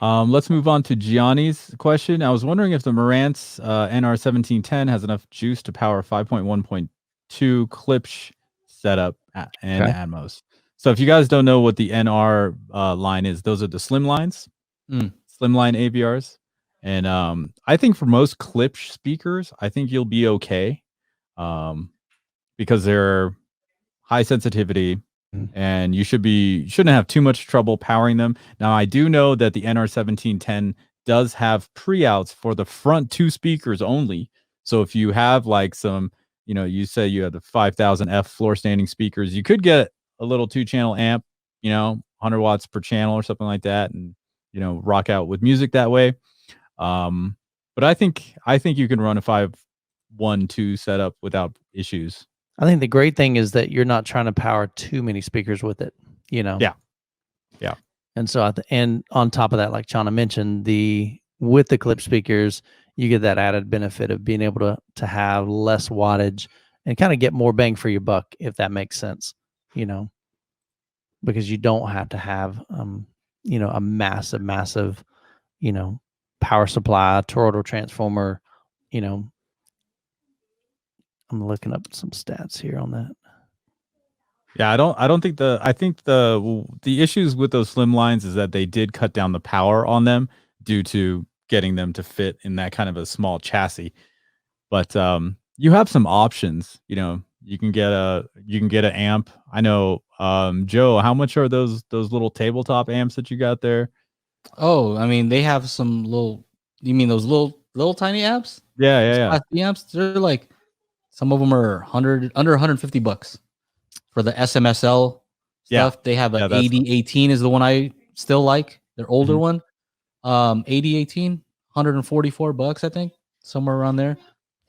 Let's move on to Gianni's question. I was wondering if the Marantz NR1710 has enough juice to power 5.1.2 setup and Okay. Atmos. So if you guys don't know what the NR line is, those are the slim lines, slimline AVRs. And I think for most Klipsch speakers, I think you'll be okay because they're high sensitivity, and you shouldn't have too much trouble powering them. Now, I do know that the NR1710 does have pre-outs for the front two speakers only. So if you have like some, you say you have the 5000 F floor standing speakers, you could get a little 2-channel amp, 100 watts per channel or something like that, and rock out with music that way. But I think you can run a 5.1.2 setup without issues. I think the great thing is that you're not trying to power too many speakers with it, Yeah. And so, and on top of that, like Chana mentioned, with the Klipsch speakers, you get that added benefit of being able to have less wattage and kind of get more bang for your buck, if that makes sense, because you don't have to have, a massive, power supply, toroidal transformer, I'm looking up some stats here on that. Yeah, I don't think I think the issues with those slim lines is that they did cut down the power on them due to getting them to fit in that kind of a small chassis. But you have some options, you can get an amp. I know, Joe, how much are those little tabletop amps that you got there? Oh, I mean, they have some you mean those little tiny amps? Yeah. Class B amps, they're like, some of them are under $150 for the SMSL stuff. They have an 8018 is the one I still like. Their older one. 8018, $144, I think, somewhere around there.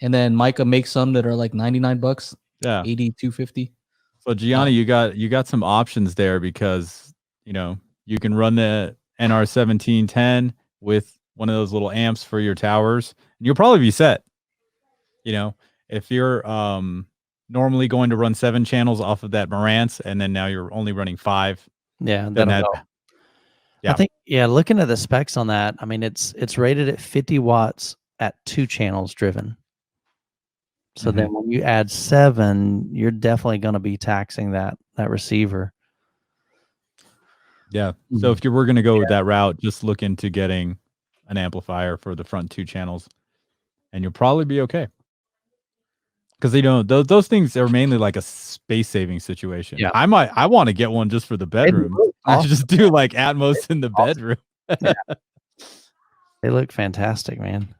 And then Micah makes some that are like $99. Yeah. 8250. So Gianni, you got some options there because you can run the NR1710 with one of those little amps for your towers, and you'll probably be set. If you're normally going to run 7 channels off of that Marantz, and then now you're only running 5. Yeah, yeah. I think, looking at the specs on that, I mean, it's rated at 50 watts at 2 channels driven. So then when you add 7, you're definitely going to be taxing that receiver. Yeah. So if you were going to go that route, just look into getting an amplifier for the front 2 channels, and you'll probably be okay. Because those things are mainly like a space saving situation. Yeah. I want to get one just for the bedroom. I should just do like Atmos in the bedroom. They look fantastic, man.